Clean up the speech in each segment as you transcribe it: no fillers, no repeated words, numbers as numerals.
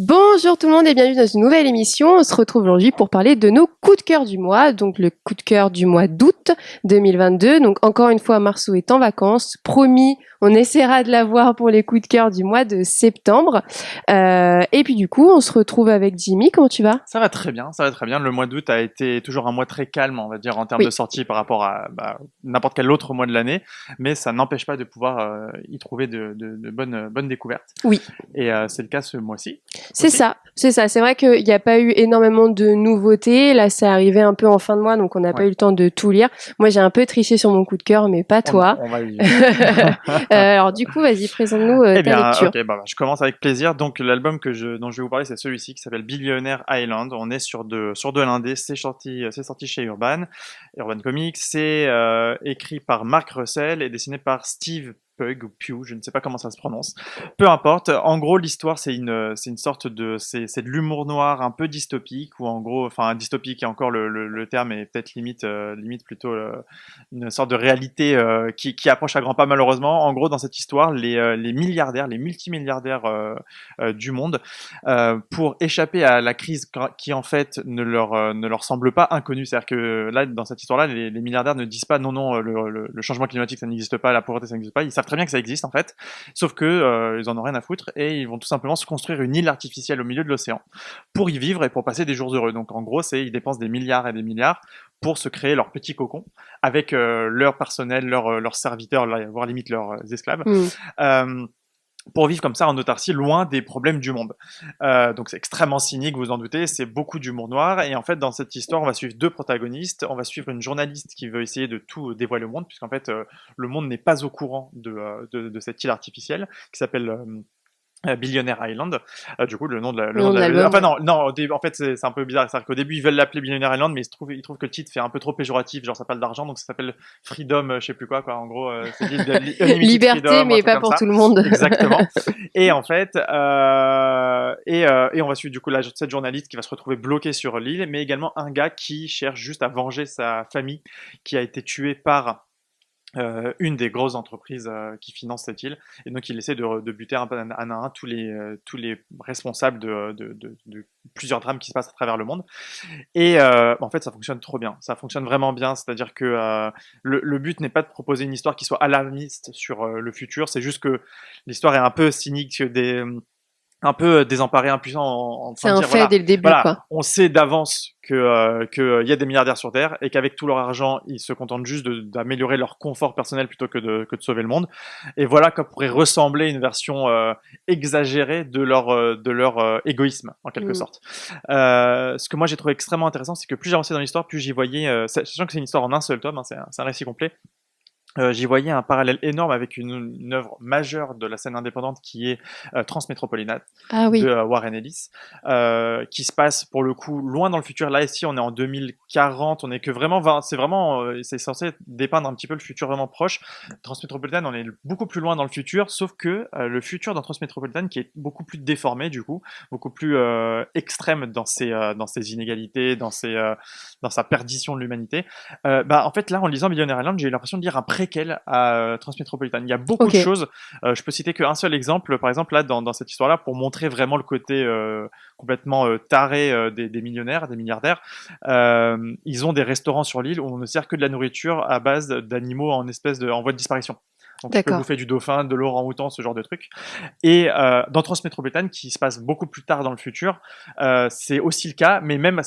Bonjour tout le monde et bienvenue dans une nouvelle émission. On se retrouve aujourd'hui pour parler de nos coups de cœur du mois. Donc le coup de cœur du mois d'août 2022. Donc encore une fois, Marceau est en vacances. Promis, on essaiera de l'avoir pour les coups de cœur du mois de septembre. Et puis du coup, on se retrouve avec Jimmy. Comment tu vas? Ça va très bien, ça va très bien. Le mois d'août a été toujours un mois très calme, on va dire, en termes de Oui, sorties par rapport à n'importe quel autre mois de l'année, mais ça n'empêche pas de pouvoir y trouver de bonnes découvertes. oui. Et c'est le cas ce mois-ci C'est aussi. ça, c'est ça. C'est vrai qu'il n'y a pas eu énormément de nouveautés. Là, c'est arrivé un peu en fin de mois, donc on n'a pas Ouais, eu le temps de tout lire. Moi, j'ai un peu triché sur mon coup de cœur, mais pas toi. on va y venir. Alors du coup, vas-y, présente-nous Eh ta bien, lecture. ok, je commence avec plaisir. Donc, l'album dont je vais vous parler, c'est celui-ci qui s'appelle Billionaire Island. On est sur de l'indé. C'est sorti chez Urban Comics. C'est écrit par Mark Russell et dessiné par Steve Pugh ou Pugh, je ne sais pas comment ça se prononce. Peu importe. En gros, l'histoire, c'est une sorte c'est de l'humour noir un peu dystopique ou en gros, enfin, dystopique et encore le terme est peut-être limite plutôt une sorte de réalité qui approche à grands pas malheureusement. En gros, dans cette histoire, les milliardaires, les multimilliardaires du monde, pour échapper à la crise qui en fait ne leur semble pas inconnue. C'est-à-dire que là, dans cette histoire-là, les milliardaires ne disent pas non, non, le changement climatique ça n'existe pas, la pauvreté ça n'existe pas. Ils savent très bien que ça existe en fait, sauf que ils en ont rien à foutre et ils vont tout simplement se construire une île artificielle au milieu de l'océan pour y vivre et pour passer des jours heureux. Donc en gros, ils dépensent des milliards et des milliards pour se créer leur petit cocon avec leur personnel, leurs serviteurs, voire limite leurs esclaves, Hmm. euh, pour vivre comme ça en autarcie, loin des problèmes du monde. Donc c'est extrêmement cynique, vous vous en doutez, c'est beaucoup d'humour noir, et en fait dans cette histoire on va suivre deux protagonistes, on va suivre une journaliste qui veut essayer de tout dévoiler au monde, puisqu'en fait le monde n'est pas au courant de cette île artificielle, qui s'appelle Billionaire Island. Du coup, Le le nom nom de de la, l'album, enfin ouais. non, non, en fait, c'est un peu bizarre. C'est-à-dire qu'au début, ils veulent l'appeler Billionaire Island, mais ils trouvent que le titre fait un peu trop péjoratif, genre ça parle d'argent, donc ça s'appelle Freedom, je sais plus quoi. En gros, c'est l'île de Unlimited Liberté, Freedom ou un mais truc pas comme pour ça. tout le monde. Exactement. Et en fait, et on va suivre du coup cette journaliste qui va se retrouver bloquée sur l'île, mais également un gars qui cherche juste à venger sa famille qui a été tuée par une des grosses entreprises qui finance cette île. Et donc, il essaie de buter un à un tous les responsables de plusieurs drames qui se passent à travers le monde. Et en fait, ça fonctionne trop bien. Ça fonctionne vraiment bien. C'est-à-dire que le but n'est pas de proposer une histoire qui soit alarmiste sur le futur. C'est juste que l'histoire est un peu cynique, un peu désemparé, impuissant, en C'est train de un dire fait voilà, dès le début, voilà, quoi. on sait d'avance que y a des milliardaires sur Terre et qu'avec tout leur argent, ils se contentent juste d'améliorer leur confort personnel plutôt que de sauver le monde. Et voilà que pourrait ressembler une version exagérée de leur égoïsme en quelque Hmm. sorte. Ce que moi j'ai trouvé extrêmement intéressant, c'est que plus j'avançais dans l'histoire, plus j'y voyais, sachant que c'est une histoire en un seul tome, hein, c'est un récit complet. J'y voyais un parallèle énorme avec une œuvre majeure de la scène indépendante qui est Transmétropolitane Ah de oui, Warren Ellis, qui se passe pour le coup loin dans le futur. Là ici on est en 2040, on est que vraiment, c'est censé dépeindre un petit peu le futur vraiment proche. Transmétropolitane, on est beaucoup plus loin dans le futur, sauf que le futur dans Transmétropolitane qui est beaucoup plus déformé du coup, beaucoup plus extrême dans ses inégalités, dans sa perdition de l'humanité. En fait, là, en lisant Millionaire Island, j'ai eu l'impression de lire un préquel à Transmétropolitane. Il y a beaucoup de ok. choses. Je peux citer qu'un seul exemple, par exemple, là, dans cette histoire-là, pour montrer vraiment le côté complètement taré des millionnaires, des milliardaires. Ils ont des restaurants sur l'île où on ne sert que de la nourriture à base d'animaux en voie de disparition. Donc, tu peux D'accord. bouffer du dauphin, de l'orang-outan, ce genre de trucs. Et dans Transmétropolitane, qui se passe beaucoup plus tard dans le futur, c'est aussi le cas, mais même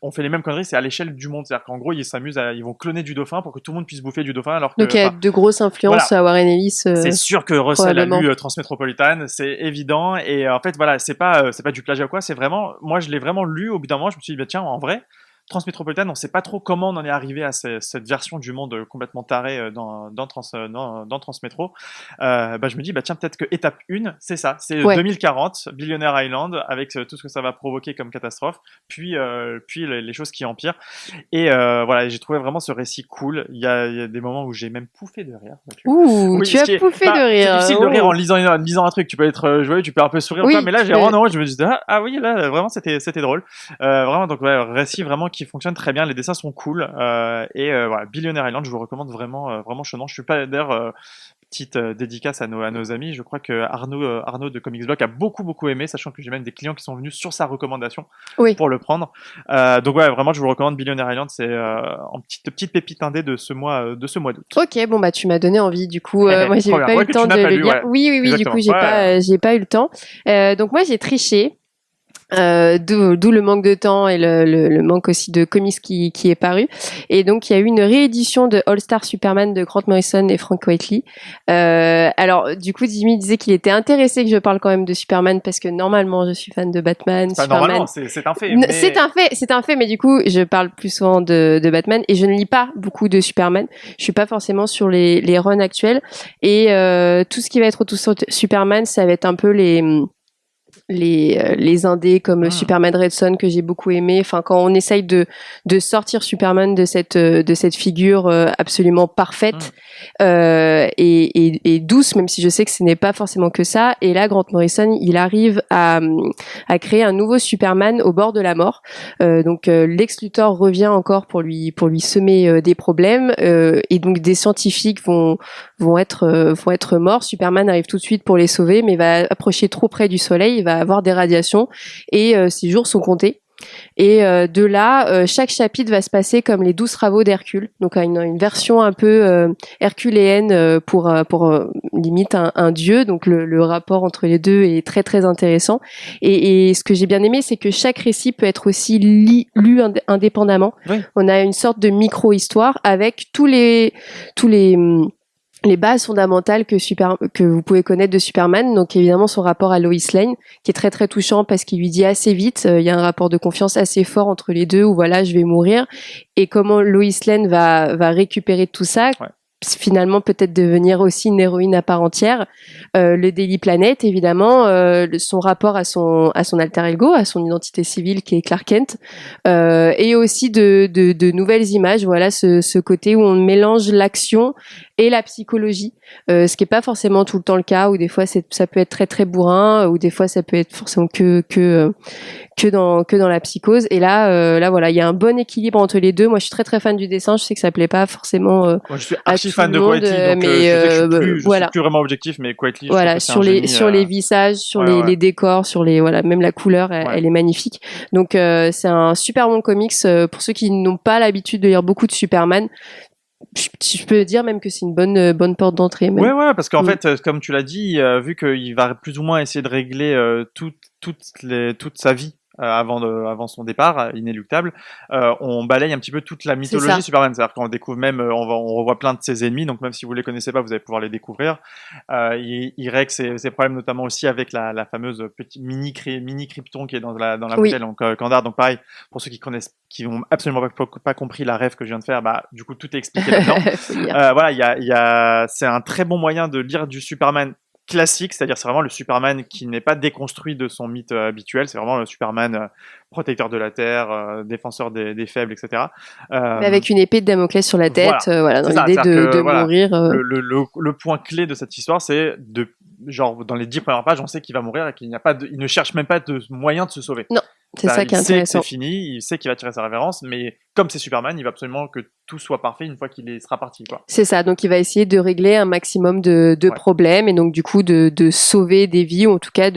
on fait les mêmes conneries, c'est à l'échelle du monde. C'est-à-dire qu'en gros, ils vont cloner du dauphin pour que tout le monde puisse bouffer du dauphin, alors Donc que, il y a enfin, de grosses influences voilà, à Warren Ellis, c'est sûr que Russell a probablement. lu Transmétropolitane, c'est évident. Et en fait, voilà, c'est pas du plagiat ou quoi, c'est vraiment, moi, je l'ai vraiment lu. Au bout d'un moment, je me suis dit, bah, tiens, en vrai, Transmétropolitane, on sait pas trop comment on en est arrivé à cette version du monde complètement tarée dans Transmétro. Je me dis, bah tiens, peut-être que étape 1, c'est ça, c'est Ouais. 2040, Billionaire Island, avec tout ce que ça va provoquer comme catastrophe, puis les choses qui empirent. Et voilà, j'ai trouvé vraiment ce récit cool. Il y a des moments où j'ai même pouffé de rire. Vois-tu. Ouh, Oui, tu ce as qui est, pouffé de c'est rire. difficile de rire Oh. en lisant un truc. Tu peux être joyeux, tu peux un peu sourire ou quoi, Oui, mais là tu j'ai peux. vraiment, je me dis ah oui, là vraiment c'était drôle. Vraiment, donc ouais, récit vraiment qui fonctionne très bien. Les dessins sont cool. Et voilà, Billionaire Island, je vous recommande vraiment chaudement. Je suis pas d'ailleurs petite dédicace à nos amis. Je crois que Arnaud de Comics Block a beaucoup aimé, sachant que j'ai même des clients qui sont venus sur sa recommandation Oui. pour le prendre. Donc ouais, vraiment, je vous recommande Billionaire Island. C'est en petite pépite indé de ce mois d'août. Ok, bon bah tu m'as donné envie du coup. Moi j'ai Trop bien. pas eu Ouais, le que temps tu de n'as pas le lu, lire. ouais. Oui, du Exactement. coup j'ai pas eu le temps. Donc moi j'ai triché. D'où le manque de temps et le manque aussi de comics qui est paru. Et donc il y a eu une réédition de All Star Superman de Grant Morrison et Frank Quitely. Alors du coup Jimmy disait qu'il était intéressé que je parle quand même de Superman parce que normalement je suis fan de Batman. Enfin, Superman. normalement, c'est un fait. C'est un fait, mais du coup je parle plus souvent de Batman et je ne lis pas beaucoup de Superman. Je suis pas forcément sur les runs actuels et tout ce qui va être autour de Superman, ça va être un peu les indés comme Superman Red Son que j'ai beaucoup aimé. Enfin, quand on essaye de sortir Superman de cette figure absolument parfaite et douce, même si je sais que ce n'est pas forcément que ça. Et là, Grant Morrison, il arrive à créer un nouveau Superman au bord de la mort. Donc Lex Luthor revient encore pour lui semer des problèmes et donc des scientifiques vont être morts. Superman arrive tout de suite pour les sauver, mais va approcher trop près du soleil, il va avoir des radiations et ses jours sont comptés. Et de là, chaque chapitre va se passer comme les 12 travaux d'Hercule, donc une version un peu herculéenne pour limite un dieu. Donc le rapport entre les deux est très très intéressant. Et ce que j'ai bien aimé, c'est que chaque récit peut être aussi lu indépendamment. Oui. On a une sorte de micro-histoire avec tous les bases fondamentales que vous pouvez connaître de Superman. Donc évidemment son rapport à Lois Lane qui est très très touchant parce qu'il lui dit assez vite, il y a un rapport de confiance assez fort entre les deux où voilà, je vais mourir, et comment Lois Lane va récupérer tout ça. Ouais. Finalement peut-être devenir aussi une héroïne à part entière. Le Daily Planet évidemment, son rapport à son alter ego, à son identité civile qui est Clark Kent, et aussi de nouvelles images. Voilà ce côté où on mélange l'action et la psychologie, ce qui est pas forcément tout le temps le cas, où des fois ça peut être très très bourrin, ou des fois ça peut être forcément que dans la psychose. Et là voilà, il y a un bon équilibre entre les deux. Moi je suis très très fan du dessin, je sais que ça plaît pas forcément Moi, je suis archi à fan tout de le monde, Quitely, donc mais je suis voilà. plus vraiment objectif, mais Quitely, je Voilà, trouve que c'est un génie, sur les visages, sur les décors, sur voilà, même la couleur, elle est magnifique. Donc c'est un super bon comics pour ceux qui n'ont pas l'habitude de lire beaucoup de Superman. Je peux dire même que c'est une bonne porte d'entrée. Même. Ouais, parce qu'en fait, comme tu l'as dit, vu qu'il va plus ou moins essayer de régler toute sa vie avant son départ inéluctable, on balaye un petit peu toute la mythologie Superman. C'est-à-dire qu'on découvre même, on revoit plein de ses ennemis, donc même si vous les connaissez pas, vous allez pouvoir les découvrir. Il règle ses problèmes notamment aussi avec la fameuse petite mini Krypton qui est dans la bouteille, donc Kandar. Donc pareil, pour ceux qui ont absolument pas compris la rêve que je viens de faire, bah du coup tout est expliqué là-dedans. Voilà, c'est un très bon moyen de lire du Superman classique, c'est-à-dire c'est vraiment le Superman qui n'est pas déconstruit de son mythe habituel, c'est vraiment le Superman protecteur de la Terre, défenseur des faibles, etc. Mais avec une épée de Damoclès sur la tête, voilà dans l'idée de mourir. Le point clé de cette histoire, c'est genre dans les 10 premières pages, on sait qu'il va mourir et qu'il ne cherche même pas de moyen de se sauver. Non. C'est ça qui est intéressant. Il sait que c'est fini, il sait qu'il va tirer sa révérence, mais comme c'est Superman, il va absolument que tout soit parfait une fois qu'il sera parti, quoi. C'est ça, donc il va essayer de régler un maximum de problèmes et donc du coup de sauver des vies, ou en tout cas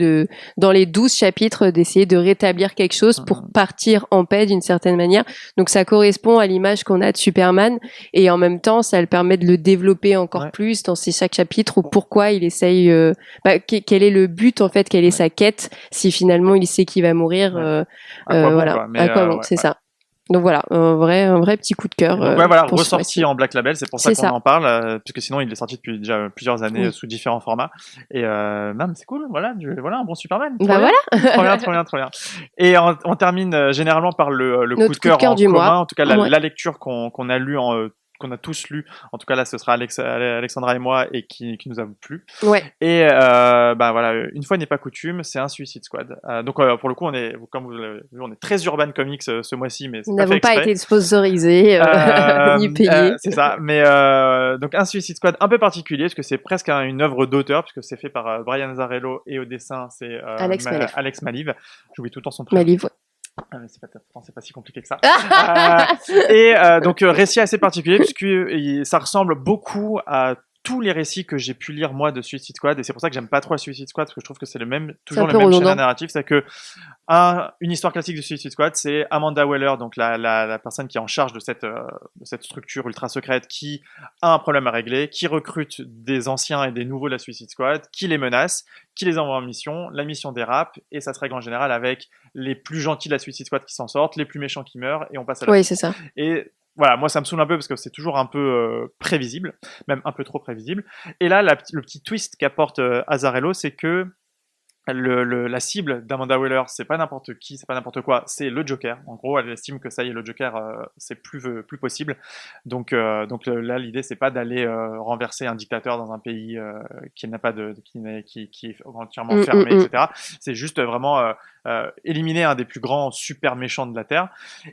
dans les 12 chapitres d'essayer de rétablir quelque chose pour partir en paix d'une certaine manière. Donc ça correspond à l'image qu'on a de Superman et en même temps ça le permet de le développer encore plus dans chaque chapitre, ou pourquoi il essaye, quel est le but en fait, quelle est sa quête si finalement il sait qu'il va mourir. Voilà, c'est ça. Donc voilà, un vrai petit coup de cœur. Donc voilà, ressorti en Black Label, c'est pour ça qu'on en parle, puisque sinon il est sorti depuis déjà plusieurs années sous différents formats. Et même c'est cool, voilà un bon Superman. Trop bien. Et on termine généralement par le coup de cœur en commun, en tout cas la lecture qu'on a lu qu'on a tous lu, en tout cas là ce sera Alexandra et moi, et qui nous a plu. Et voilà, une fois n'est pas coutume, c'est un Suicide Squad. Donc pour le coup comme vous l'avez vu, on est très Urban Comics ce mois-ci, mais nous n'avons pas été sponsorisés ni payés. C'est ça, mais donc un Suicide Squad un peu particulier parce que c'est presque une œuvre d'auteur, puisque c'est fait par Brian Azzarello et au dessin c'est Alex Maliv. J'oublie tout le temps son prénom. Maliv, c'est pas si compliqué que ça. Donc récit assez particulier puisque ça ressemble beaucoup à tous les récits que j'ai pu lire moi de Suicide Squad, et c'est pour ça que j'aime pas trop la Suicide Squad, parce que je trouve que c'est toujours le même schéma narratif, c'est que une histoire classique de Suicide Squad, c'est Amanda Waller, donc la personne qui est en charge de cette structure ultra secrète, qui a un problème à régler, qui recrute des anciens et des nouveaux de la Suicide Squad, qui les menace, qui les envoie en mission, la mission dérape, et ça se règle en général avec les plus gentils de la Suicide Squad qui s'en sortent, les plus méchants qui meurent, et on passe à la Oui, suite. c'est ça. Et voilà, moi ça me saoule un peu parce que c'est toujours un peu prévisible, même un peu trop prévisible. Et là, le petit twist qu'apporte Azzarello, c'est que la cible d'Amanda Waller, c'est pas n'importe qui, c'est pas n'importe quoi, c'est le Joker. En gros, elle estime que ça y est, le Joker, c'est plus possible. Donc là, l'idée, c'est pas d'aller renverser un dictateur dans un pays qui n'a pas qui est entièrement fermé, etc. C'est juste vraiment éliminer un des plus grands super méchants de la Terre.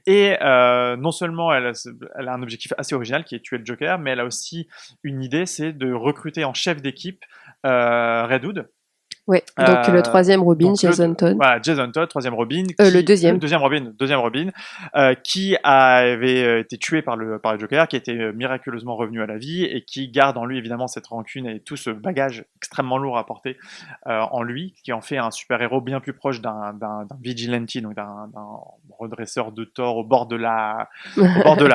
Et non seulement elle a un objectif assez original qui est tuer le Joker, mais elle a aussi une idée, c'est de recruter en chef d'équipe Red Hood. Ouais, donc le troisième Robin, Jason Todd. Voilà, Jason Todd, troisième Robin. Le deuxième. Deuxième Robin, qui avait été tué par le Joker, qui était miraculeusement revenu à la vie et qui garde en lui évidemment cette rancune et tout ce bagage extrêmement lourd à porter en lui, qui en fait un super-héros bien plus proche d'un vigilante, donc d'un redresseur de tort au bord de la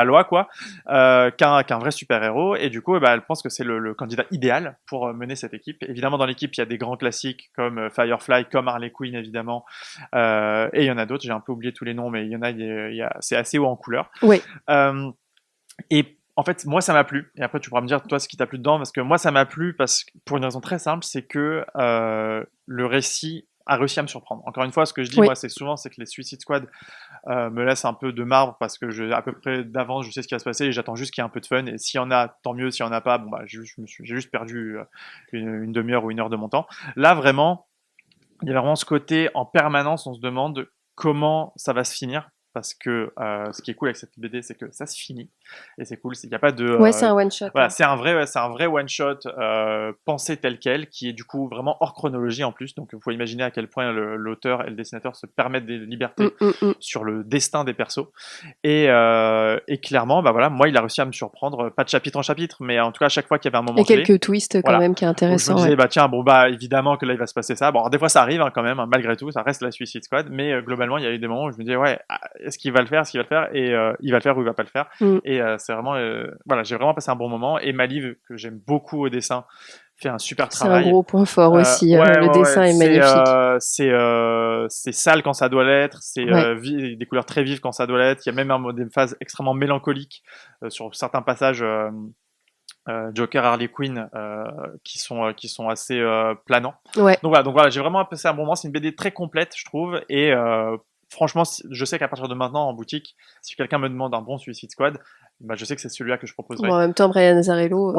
loi, quoi, qu'un vrai super-héros. Et du coup, elle pense que c'est le candidat idéal pour mener cette équipe. Évidemment, dans l'équipe, il y a des grands classiques comme Firefly, comme Harley Quinn évidemment, et il y en a d'autres, j'ai un peu oublié tous les noms, mais il y en a, c'est assez haut en couleur. Oui. Et en fait, moi ça m'a plu, et après tu pourras me dire toi ce qui t'a plu dedans, parce que moi ça m'a plu pour une raison très simple, c'est que le récit a réussi à me surprendre. Encore une fois, ce que je dis, moi, c'est que les Suicide Squad me laissent un peu de marbre parce que à peu près d'avance, je sais ce qui va se passer et j'attends juste qu'il y ait un peu de fun. Et s'il y en a, tant mieux. S'il y en a pas, bon, j'ai juste perdu une demi-heure ou une heure de mon temps. Là, vraiment, il y a vraiment ce côté en permanence, on se demande comment ça va se finir. Parce que ce qui est cool avec cette BD, c'est que ça se finit et c'est cool. Il n'y a pas de. C'est un one shot. Voilà, c'est un vrai one shot pensé tel quel, qui est du coup vraiment hors chronologie en plus. Donc, il faut imaginer à quel point l'auteur et le dessinateur se permettent des libertés sur le destin des persos. Et clairement, voilà, moi, il a réussi à me surprendre, pas de chapitre en chapitre, mais en tout cas, à chaque fois qu'il y avait un moment clé. Et quelques twists quand même qui est intéressant. Je me disais, évidemment que là, il va se passer ça. Bon, alors, des fois, ça arrive quand même, malgré tout, ça reste la Suicide Squad, mais globalement, il y a eu des moments où je me disais, ouais. Est-ce qu'il va le faire, et il va le faire ou il va pas le faire. Et c'est vraiment, voilà, j'ai vraiment passé un bon moment. Et Maliv, que j'aime beaucoup au dessin, fait un super travail. C'est un gros point fort aussi. Le dessin est magnifique. C'est sale quand ça doit l'être. C'est des couleurs très vives quand ça doit l'être. Il y a même des phases extrêmement mélancoliques sur certains passages. Joker, Harley Quinn, qui sont assez planants. Ouais. Donc voilà, j'ai vraiment passé un bon moment. C'est une BD très complète, je trouve, et franchement, je sais qu'à partir de maintenant, en boutique, si quelqu'un me demande un bon Suicide Squad, je sais que c'est celui-là que je proposerai. Bon, en même temps, Brian Azzarello.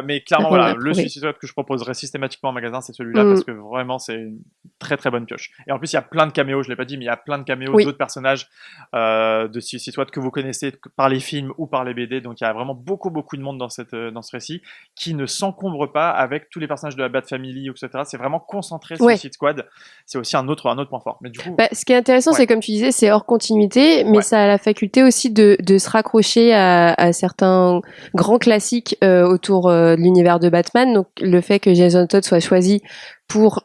Mais clairement, voilà, le Suicide Squad que je proposerai systématiquement en magasin, c'est celui-là, parce que vraiment, c'est une très très bonne pioche. Et en plus, il y a plein de caméos, je l'ai pas dit, mais il y a plein de caméos d'autres personnages de Suicide Squad que vous connaissez par les films ou par les BD. Donc, il y a vraiment beaucoup de monde dans ce récit qui ne s'encombre pas avec tous les personnages de la Bat Family, etc. C'est vraiment concentré sur Suicide Squad. C'est aussi un autre point fort. Mais du coup, ce qui est intéressant, c'est comme tu disais, c'est hors continuité, mais ça a la faculté aussi de se raccrocher à certains grands classiques autour de l'univers de Batman. Donc le fait que Jason Todd soit choisi pour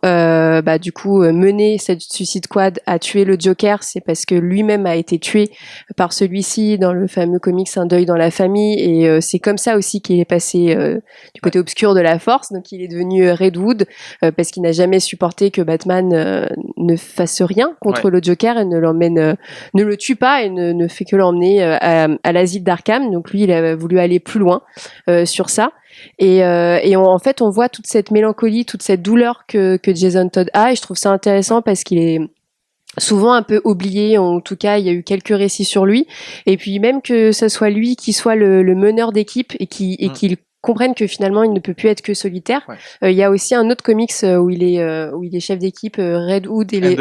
du coup mener cette Suicide Squad à tuer le Joker, c'est parce que lui-même a été tué par celui-ci dans le fameux comics Un deuil dans la famille, et c'est comme ça aussi qu'il est passé du côté obscur de la force. Donc il est devenu Red Hood parce qu'il n'a jamais supporté que Batman ne fasse rien contre le Joker et ne le tue pas et ne fait que l'emmener à l'asile d'Arkham. Donc lui, il a voulu aller plus loin sur ça. Et en fait, on voit toute cette mélancolie, toute cette douleur que Jason Todd a, et je trouve ça intéressant parce qu'il est souvent un peu oublié. En tout cas, il y a eu quelques récits sur lui, et puis même que ce soit lui qui soit le meneur d'équipe et qu'il comprennent que finalement il ne peut plus être que solitaire. Il y a aussi un autre comics où il est chef d'équipe, Red Hood et les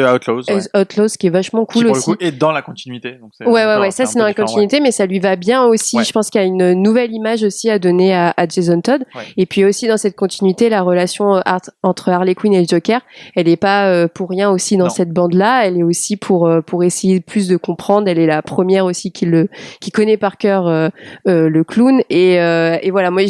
Outlaws, qui est vachement cool, qui pour aussi. Le coup est dans la continuité. Donc ça c'est dans la continuité, mais ça lui va bien aussi. Je pense qu'il y a une nouvelle image aussi à donner à Jason Todd. Et puis aussi dans cette continuité, la relation entre Harley Quinn et le Joker, elle est pas pour rien aussi dans cette bande-là. Elle est aussi pour essayer plus de comprendre. Elle est la première aussi qui connaît par cœur le clown. Et voilà, moi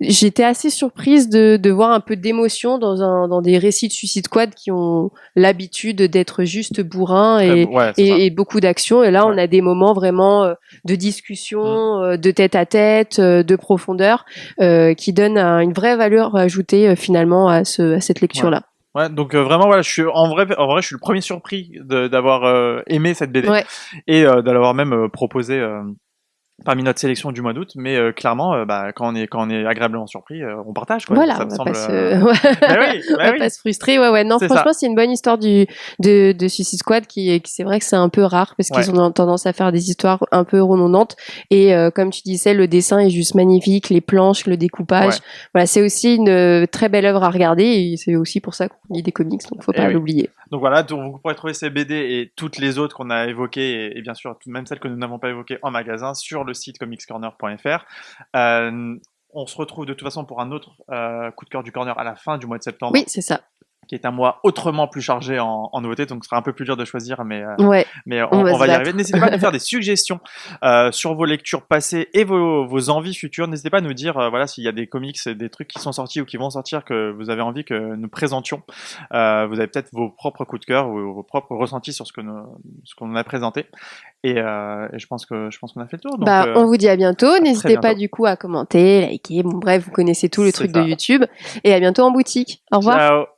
j'étais assez surprise de voir un peu d'émotion dans des récits de Suicide Squad qui ont l'habitude d'être juste bourrins Ouais, c'est ça. et beaucoup d'action. Et là, on Ouais. a des moments vraiment de discussion, de tête à tête, de profondeur, qui donnent une vraie valeur ajoutée finalement à cette lecture-là. Ouais, donc vraiment voilà, je suis en vrai, je suis le premier surpris d'avoir aimé cette BD Ouais. et de l'avoir même proposé parmi notre sélection du mois d'août. Mais clairement, bah, quand on est agréablement surpris, on partage quoi. Voilà, Ça on me va semble. pas se, Bah oui, on bah va oui, pas se frustrer. Ouais, ouais. Non, c'est franchement, ça. c'est une bonne histoire de Suicide Squad qui c'est vrai que c'est un peu rare parce Ouais. qu'ils ont tendance à faire des histoires un peu redondantes. Et comme tu disais, le dessin est juste magnifique, les planches, le découpage. Ouais. Voilà, c'est aussi une très belle œuvre à regarder et c'est aussi pour ça qu'on lit des comics, donc faut Et pas oui. l'oublier. Donc voilà, donc vous pourrez trouver ces BD et toutes les autres qu'on a évoquées, et bien sûr même celles que nous n'avons pas évoquées en magasin, sur le site comicscorner.fr. On se retrouve de toute façon pour un autre coup de cœur du corner à la fin du mois de septembre, Oui, c'est ça. qui est un mois autrement plus chargé en nouveautés, donc ce sera un peu plus dur de choisir, Ouais, mais on va on se va y battre. arriver. N'hésitez pas à nous faire des suggestions sur vos lectures passées et vos envies futures. N'hésitez pas à nous dire voilà, s'il y a des comics, des trucs qui sont sortis ou qui vont sortir que vous avez envie que nous présentions. Vous avez peut-être vos propres coups de cœur ou vos propres ressentis sur ce qu'on a présenté. Et je pense qu'on a fait le tour. Donc, Bah, on vous dit à bientôt. à très N'hésitez pas bientôt. du coup à commenter, liker. Bon, bref, vous connaissez tous les C'est trucs de ça. YouTube. Et à bientôt en boutique. Au revoir. Ciao.